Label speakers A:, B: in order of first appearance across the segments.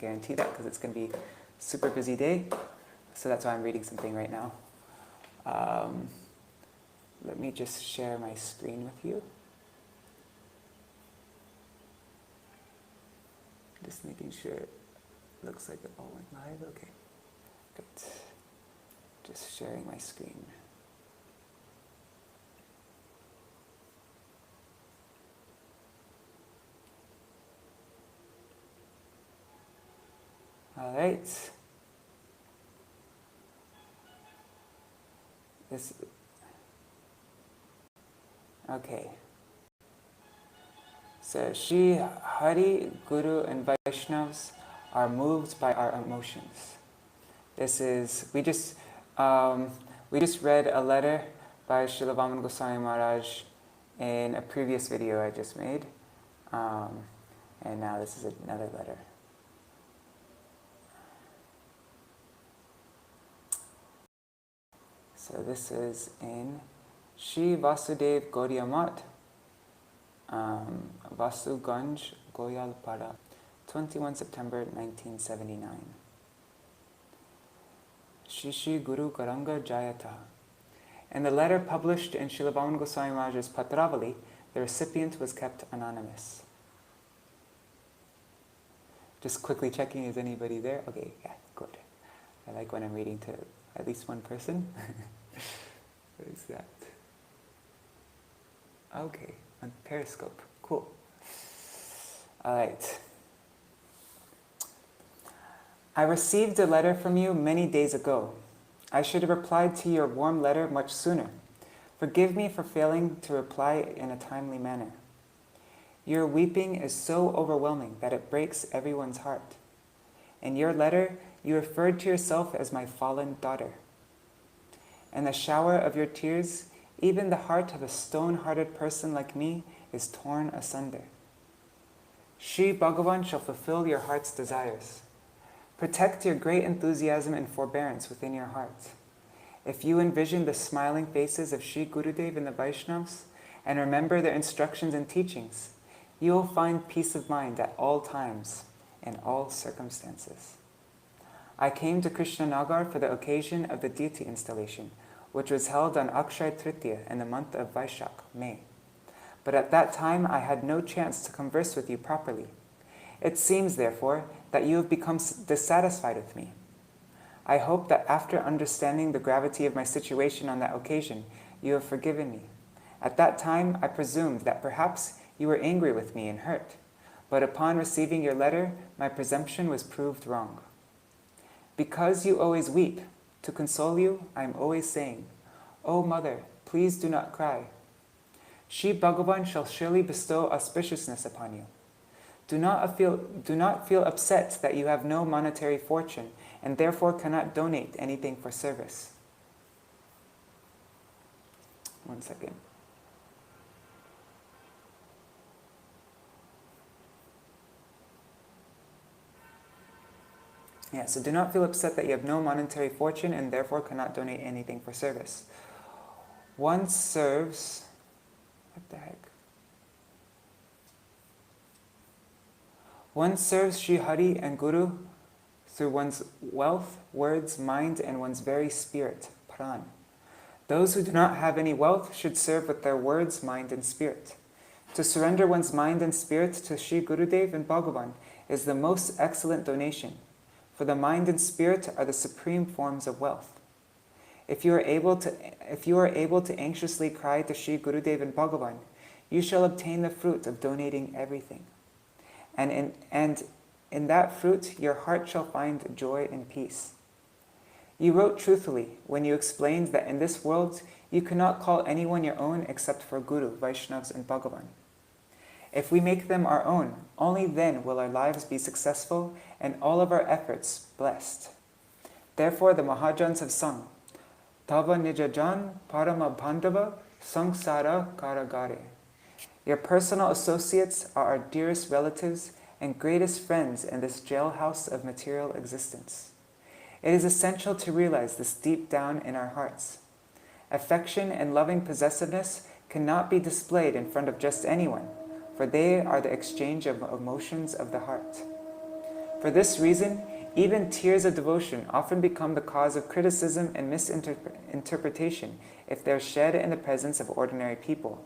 A: guarantee that because it's going to be a super busy day. So that's why I'm reading something right now. Let me just share my screen with you. Just making sure it looks like it all went live. Okay, good. Just sharing my screen. All right. Okay. So, Shri Hari, Guru, and Vaishnavas are moved by our emotions. We just read a letter by Śrīla Gosvāmī Mahārāja in a previous video I just made, and now this is another letter. So this is in Shri Vasudev Gaudiya Math, Vasuganj Goyalpada, 21 September 1979. Shri Guru Garanga Jayata. In the letter published in Śrīla Gosvāmī Mahārāja's Patrāvalī, the recipient was kept anonymous. Just quickly checking, is anybody there? Okay, yeah, good. I like when I'm reading to at least one person. What is that? Okay, on Periscope. Cool. All right. I received a letter from you many days ago. I should have replied to your warm letter much sooner. Forgive me for failing to reply in a timely manner. Your weeping is so overwhelming that it breaks everyone's heart. In your letter, you referred to yourself as my fallen daughter. In the shower of your tears, even the heart of a stone-hearted person like me is torn asunder. Śrī Bhagavan shall fulfill your heart's desires. Protect your great enthusiasm and forbearance within your heart. If you envision the smiling faces of Śrī Gurudev and the Vaishnavas, and remember their instructions and teachings, you will find peace of mind at all times, in all circumstances. I came to Krishnanagar for the occasion of the deity installation, which was held on Akshaya Tritiya in the month of Vaishak, May. But at that time I had no chance to converse with you properly. It seems, therefore, that you have become dissatisfied with me. I hope that after understanding the gravity of my situation on that occasion, you have forgiven me. At that time I presumed that perhaps you were angry with me and hurt, but upon receiving your letter, my presumption was proved wrong. Because you always weep, to console you, I am always saying, O Mother, please do not cry. Śrī Bhagavan shall surely bestow auspiciousness upon you. Do not feel upset that you have no monetary fortune and therefore cannot donate anything for service. One second. Yeah, so do not feel upset that you have no monetary fortune and therefore cannot donate anything for service. One serves... What the heck? One serves Shri Hari and Guru through one's wealth, words, mind, and one's very spirit, pran. Those who do not have any wealth should serve with their words, mind, and spirit. To surrender one's mind and spirit to Shri Gurudev and Bhagavan is the most excellent donation, for the mind and spirit are the supreme forms of wealth. If you are able to anxiously cry to Shri Gurudev and Bhagavan, you shall obtain the fruit of donating everything. And in that fruit, your heart shall find joy and peace. You wrote truthfully when you explained that in this world, you cannot call anyone your own except for Guru, Vaishnavas, and Bhagavan. If we make them our own, only then will our lives be successful and all of our efforts blessed. Therefore, the Mahajans have sung, Tava Nijajan Parama Bandhava Sangsara Karagare. Your personal associates are our dearest relatives and greatest friends in this jailhouse of material existence. It is essential to realize this deep down in our hearts. Affection and loving possessiveness cannot be displayed in front of just anyone, for they are the exchange of emotions of the heart. For this reason, even tears of devotion often become the cause of criticism and misinterpretation if they are shed in the presence of ordinary people.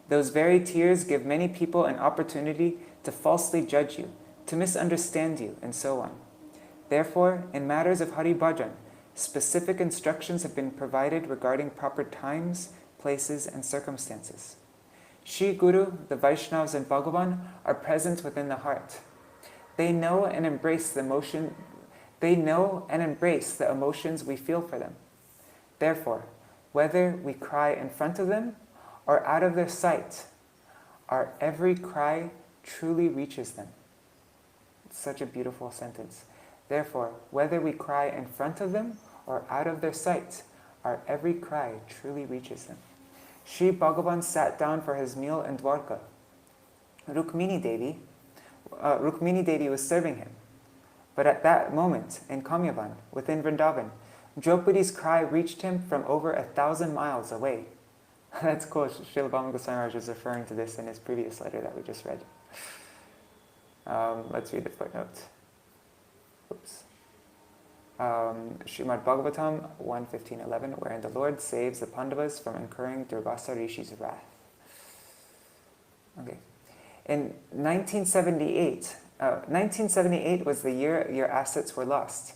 A: Those very tears give many people an opportunity to falsely judge you, to misunderstand you, and so on. Therefore, in matters of Hari Bhajan, specific instructions have been provided regarding proper times, places, and circumstances. Shri Guru, the Vaishnavas, and Bhagavan are present within the heart. They know and embrace the emotions we feel for them. Therefore, whether we cry in front of them or out of their sight, our every cry truly reaches them. It's such a beautiful sentence. Therefore, whether we cry in front of them or out of their sight, our every cry truly reaches them. Shri Bhagavan sat down for his meal in Dwarka. Rukmini Devi was serving him. But at that moment, in Kamyavan, within Vrindavan, Draupadi's cry reached him from over 1,000 miles away. That's cool. Śrīla Bhaktivedānta Mahārāja was referring to this in his previous letter that we just read. Let's read the footnote. Oops. Srimad Bhagavatam 1.15.11, wherein the Lord saves the Pandavas from incurring Durvasa Rishi's wrath. Okay. In 1978 was the year your assets were lost.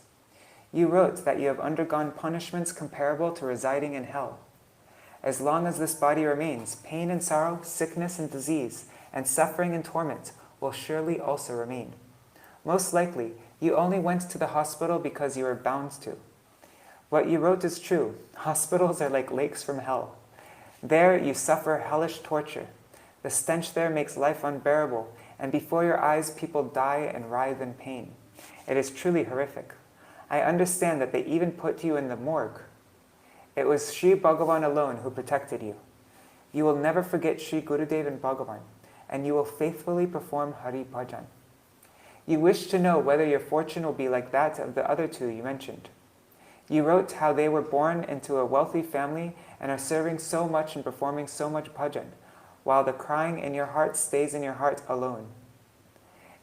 A: You wrote that you have undergone punishments comparable to residing in hell. As long as this body remains, pain and sorrow, sickness and disease, and suffering and torment will surely also remain. Most likely, you only went to the hospital because you were bound to. What you wrote is true. Hospitals are like lakes from hell. There you suffer hellish torture. The stench there makes life unbearable, and before your eyes people die and writhe in pain. It is truly horrific. I understand that they even put you in the morgue. It was Shri Bhagavan alone who protected you. You will never forget Shri Gurudev and Bhagavan, and you will faithfully perform Hari Bhajan. You wish to know whether your fortune will be like that of the other two you mentioned. You wrote how they were born into a wealthy family and are serving so much and performing so much bhajan, while the crying in your heart stays in your heart alone.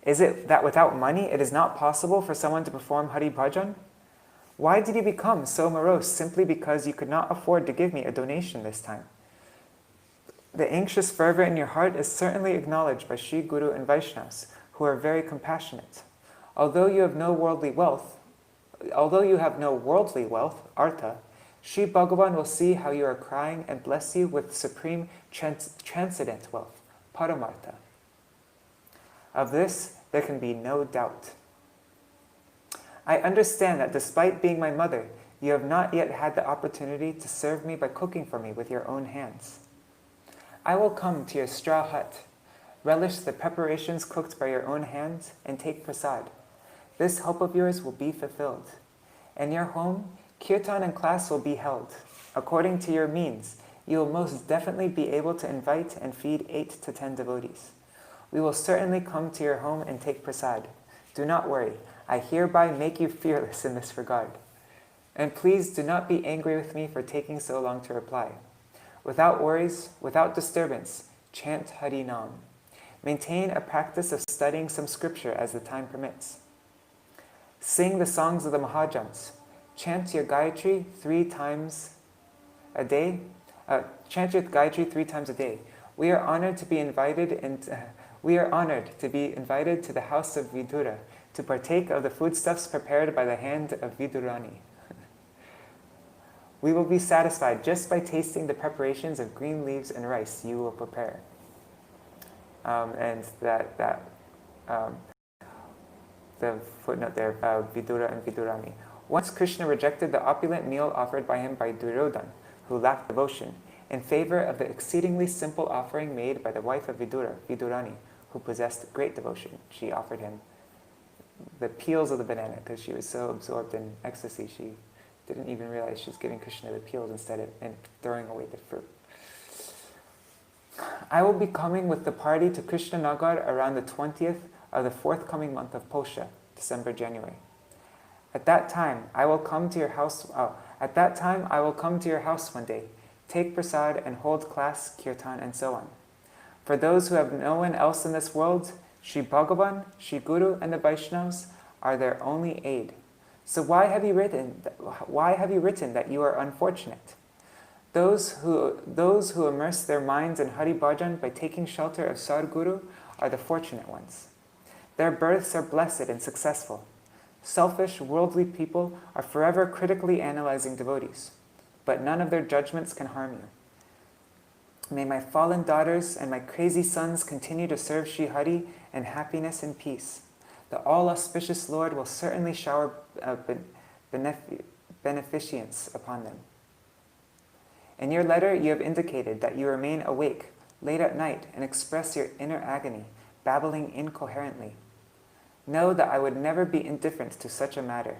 A: Is it that without money it is not possible for someone to perform Hari Bhajan? Why did you become so morose simply because you could not afford to give me a donation this time? The anxious fervor in your heart is certainly acknowledged by Shri Guru and Vaishnavas, who are very compassionate. Although you have no worldly wealth, artha, Shri Bhagavan will see how you are crying and bless you with supreme transcendent wealth, paramartha. Of this, there can be no doubt. I understand that despite being my mother, you have not yet had the opportunity to serve me by cooking for me with your own hands. I will come to your straw hut, relish the preparations cooked by your own hands, and take prasad. This hope of yours will be fulfilled. In your home, kirtan and class will be held. According to your means, you will most definitely be able to invite and feed 8 to 10 devotees. We will certainly come to your home and take prasad. Do not worry. I hereby make you fearless in this regard. And please do not be angry with me for taking so long to reply. Without worries, without disturbance, chant Hari Nam. Maintain a practice of studying some scripture as the time permits. Sing the songs of the Mahajans. Chant your Gayatri 3 times a day. We are honored to be invited to the house of Vidura to partake of the foodstuffs prepared by the hand of Vidurani. We will be satisfied just by tasting the preparations of green leaves and rice you will prepare. The footnote there, Vidura and Vidurani. Once Krishna rejected the opulent meal offered by him by Duryodhana, who lacked devotion, in favor of the exceedingly simple offering made by the wife of Vidura, Vidurani, who possessed great devotion. She offered him the peels of the banana because she was so absorbed in ecstasy she didn't even realize she was giving Krishna the peels instead of and throwing away the fruit. I will be coming with the party to Krishna Nagar around the 20th of the forthcoming month of Posha, December, January. At that time, I will come to your house one day, take prasad and hold class, kirtan, and so on. For those who have no one else in this world, Shri Bhagavan, Shri Guru, and the Vaishnavas are their only aid. So why have you written that you are unfortunate? Those who immerse their minds in Hari Bhajan by taking shelter of Sadguru are the fortunate ones. Their births are blessed and successful. Selfish, worldly people are forever critically analyzing devotees, but none of their judgments can harm you. May my fallen daughters and my crazy sons continue to serve Shri Hari in happiness and peace. The all-auspicious Lord will certainly shower beneficence upon them. In your letter, you have indicated that you remain awake late at night and express your inner agony, babbling incoherently. Know that I would never be indifferent to such a matter.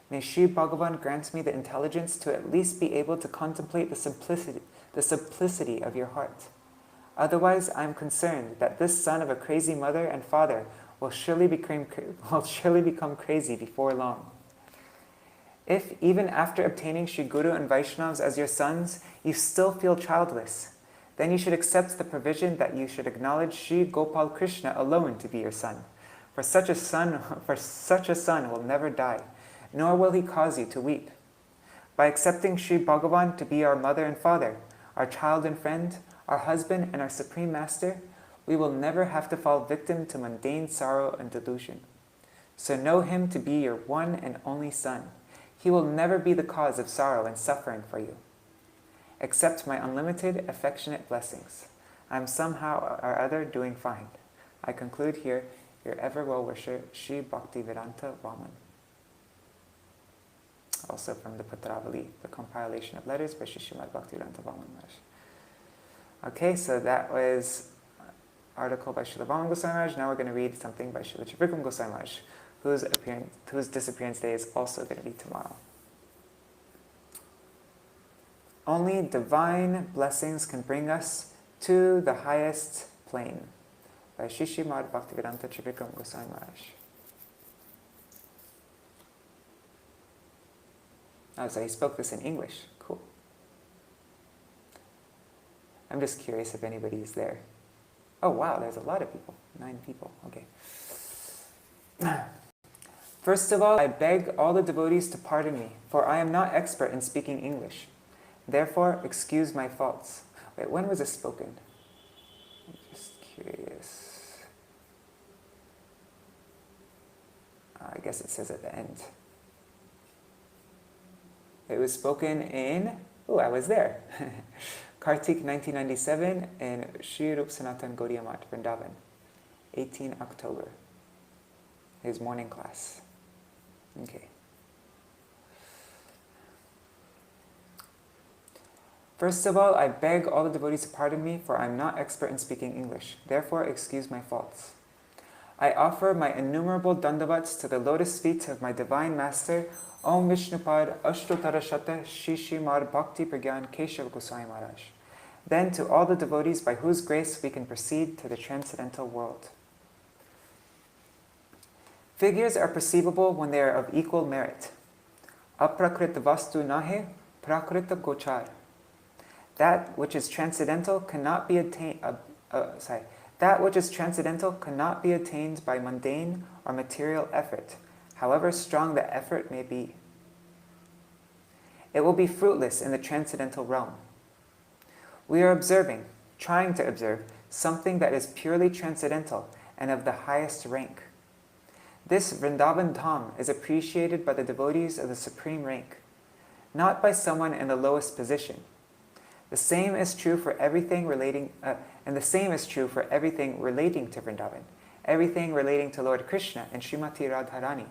A: May Shri Bhagavan grant me the intelligence to at least be able to contemplate the simplicity of your heart. Otherwise, I am concerned that this son of a crazy mother and father will surely become crazy before long. If, even after obtaining Shri Guru and Vaishnavas as your sons, you still feel childless, then you should accept the provision that you should acknowledge Shri Gopal Krishna alone to be your son. For such a son will never die, nor will he cause you to weep. By accepting Shri Bhagavan to be our mother and father, our child and friend, our husband and our supreme master, we will never have to fall victim to mundane sorrow and delusion. So know him to be your one and only son. He will never be the cause of sorrow and suffering for you. Accept my unlimited, affectionate blessings. I am somehow or other doing fine. I conclude here, your ever well-wisher, Śrī Bhaktivedānta Vāmana. Also from the Patravali, the compilation of letters by Śrīla Bhaktivedānta Vāmana. Okay, so that was article by Śrīla Vāmana Gosvāmī Mahārāja. Now we're going to read something by Śrīla Tripurkam Gosvāmī Mahārāja, whose disappearance day is also going to be tomorrow. Only divine blessings can bring us to the highest plane. By Śrī Bhaktivedānta Tripurkam Gosvāmī Mahārāja. Oh, so he spoke this in English. Cool. I'm just curious if anybody is there. Oh wow, there's a lot of people. 9 people. Okay. First of all, I beg all the devotees to pardon me, for I am not expert in speaking English. Therefore, excuse my faults. Wait, when was this spoken? I'm just curious. I guess it says at the end. It was spoken in, I was there. Kartik 1997 in Shri Rup Sanatan Gaudiya Math, Vrindavan. 18 October. His morning class. Okay. First of all, I beg all the devotees to pardon me, for I am not expert in speaking English. Therefore, excuse my faults. I offer my innumerable dandavats to the lotus feet of my divine master, Om Vishnupad Ashtotara Shata Shishimad Bhakti Pragyan Keshav Gosvāmī Mahārāja. Then to all the devotees by whose grace we can proceed to the transcendental world. Figures are perceivable when they are of equal merit. Aprakrita vastu nahe, prakrita gochar. That which is transcendental cannot be attained. That which is transcendental cannot be attained by mundane or material effort, however strong the effort may be. It will be fruitless in the transcendental realm. We are trying to observe, something that is purely transcendental and of the highest rank. This Vrindavan Dham is appreciated by the devotees of the supreme rank, not by someone in the lowest position. The same is true for everything relating to Vrindavan, everything relating to Lord Krishna and Srimati Radharani.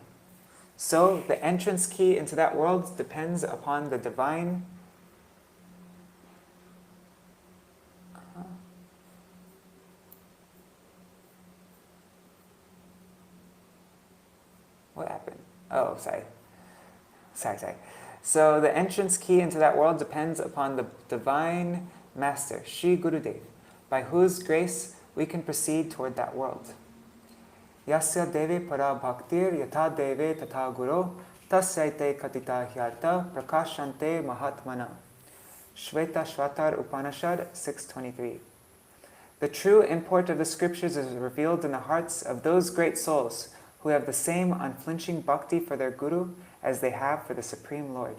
A: So, the entrance key into that world depends upon the divine. What happened? Oh, sorry. So the entrance key into that world depends upon the divine master, Shri Gurudev, by whose grace we can proceed toward that world. Yasya deve para bhaktir yatha deve tatha guru tasyaite katita hyarta prakashante mahatmana. Shveta Shvatar Upanishad 6:23. The true import of the scriptures is revealed in the hearts of those great souls who have the same unflinching bhakti for their Guru as they have for the Supreme Lord.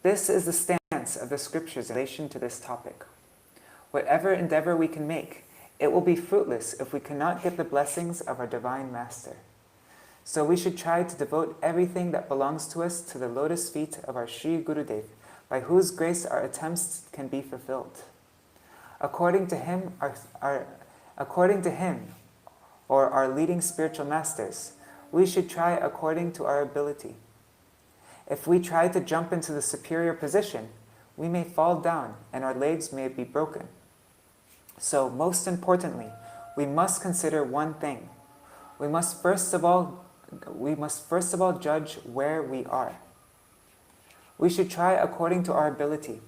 A: This is the stance of the scriptures in relation to this topic. Whatever endeavor we can make, it will be fruitless if we cannot get the blessings of our Divine Master. So we should try to devote everything that belongs to us to the lotus feet of our Sri Gurudev, by whose grace our attempts can be fulfilled. According to him, or our leading spiritual masters, we should try according to our ability. If we try to jump into the superior position, we may fall down and our legs may be broken. So, most importantly, we must consider one thing. We must first of all judge where we are. We should try according to our ability.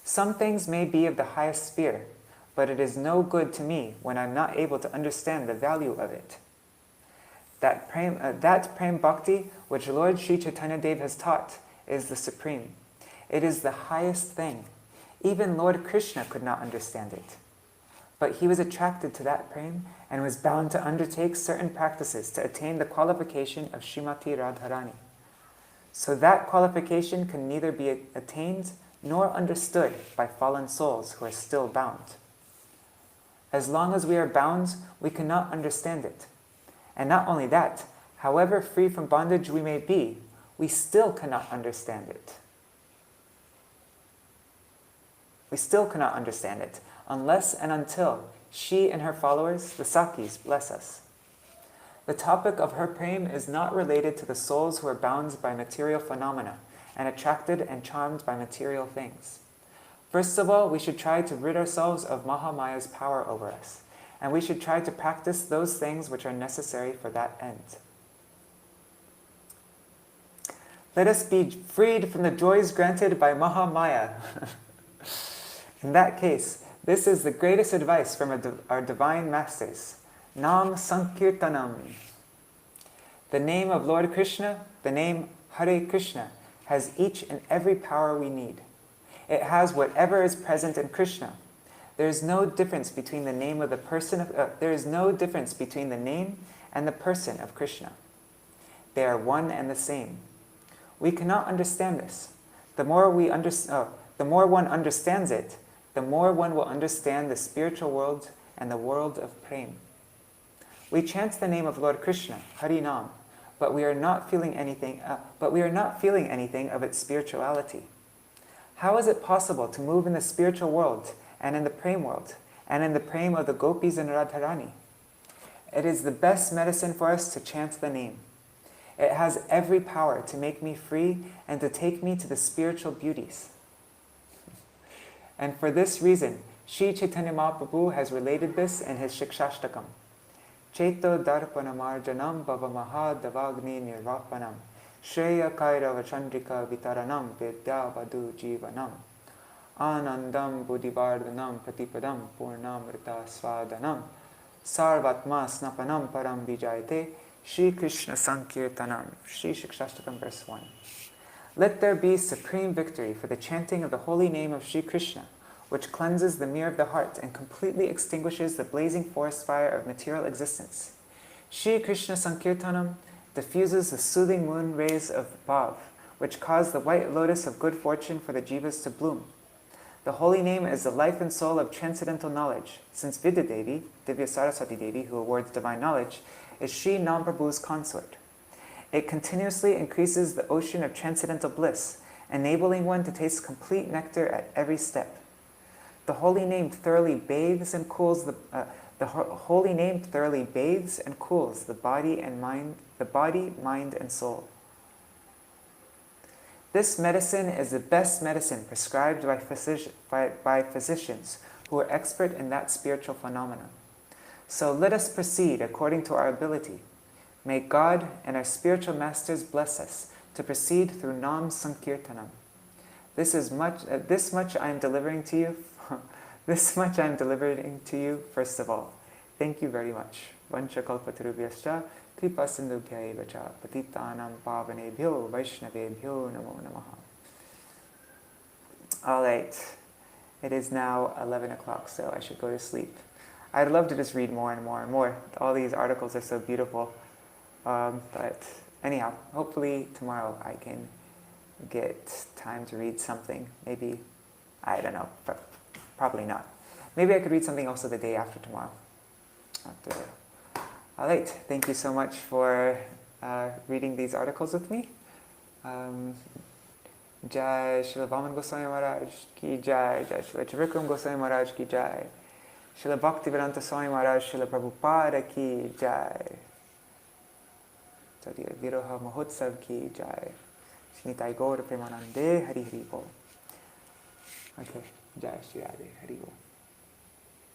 A: Some things may be of the highest sphere, but it is no good to me when I am not able to understand the value of it. That Prem Bhakti which Lord Sri Chaitanya Dev has taught is the supreme. It is the highest thing. Even Lord Krishna could not understand it. But he was attracted to that prem and was bound to undertake certain practices to attain the qualification of Srimati Radharani. So that qualification can neither be attained nor understood by fallen souls who are still bound. As long as we are bound, we cannot understand it. And not only that, however free from bondage we may be, we still cannot understand it. We still cannot understand it, unless and until she and her followers, the Sakis, bless us. The topic of her prem is not related to the souls who are bound by material phenomena and attracted and charmed by material things. First of all, we should try to rid ourselves of Mahamaya's power over us, and we should try to practice those things which are necessary for that end. Let us be freed from the joys granted by Mahamaya. In that case, this is the greatest advice from our divine masters. Nam Sankirtanam. The name of Lord Krishna, the name Hare Krishna, has each and every power we need. It has whatever is present in Krishna. There is no difference between the name of the person. There is no difference between the name and the person of Krishna. They are one and the same. We cannot understand this. The more one understands it, the more one will understand the spiritual world and the world of prem. We chant the name of Lord Krishna, Harinam, but we are not feeling anything. Of its spirituality. How is it possible to move in the spiritual world and in the prem world and in the prem of the gopis and Radharani? It is the best medicine for us to chant the name. It has every power to make me free and to take me to the spiritual beauties. And for this reason, Sri Chaitanya Mahaprabhu has related this in his Shikshashtakam. Cheto darpanamarjanam bhavamaha davagni nirvapanam shreya kairava chandrika vitaranam vidya vadu jivanam anandam buddhivardhanam pratipadam purnamrita svadanam sarvatma snapanam param vijayate Shri Krishna Sankirtanam. Shri Shikshashtakam verse 1. Let there be supreme victory for the chanting of the holy name of Shri Krishna, which cleanses the mirror of the heart and completely extinguishes the blazing forest fire of material existence. Shri Krishna Sankirtanam diffuses the soothing moon rays of Bhav, which cause the white lotus of good fortune for the jivas to bloom. The holy name is the life and soul of transcendental knowledge, since Vidya Devi, Divya Saraswati Devi, who awards divine knowledge, is Sri Nam Prabhu's consort. It continuously increases the ocean of transcendental bliss, enabling one to taste complete nectar at every step. The holy name thoroughly bathes and cools the body, mind, and soul. This medicine is the best medicine prescribed by physicians who are expert in that spiritual phenomenon. So let us proceed according to our ability. May God and our spiritual masters bless us to proceed through Nam Sankirtanam. This much I am delivering to you. This much I am delivering to you first of all. Thank you very much. Vancha kalpatarubhyascha kripa sindhubhya eva cha patitanam pavanebhyo vaishnavebhyo namo namaha. All right. It is now 11 o'clock, so I should go to sleep. I'd love to just read more and more and more. All these articles are so beautiful. But anyhow, hopefully tomorrow I can get time to read something. Maybe, I don't know, but probably not. Maybe I could read something also the day after tomorrow. All right, thank you so much for reading these articles with me. Jai Śrīla Gosvāmī Mahārāja ki jai, Jai Śrīla Gosvāmī Mahārāja ki jai, Śrīla Bhaktivedānta Swami Mahārāja, Śrīla Prabhupada ki jai, Tadiya Viroha Mahotsav ki jai, Shnitai Gaura Premanande Hari Hari Bol. Okay, Jai Shri Radhe Hari Bol.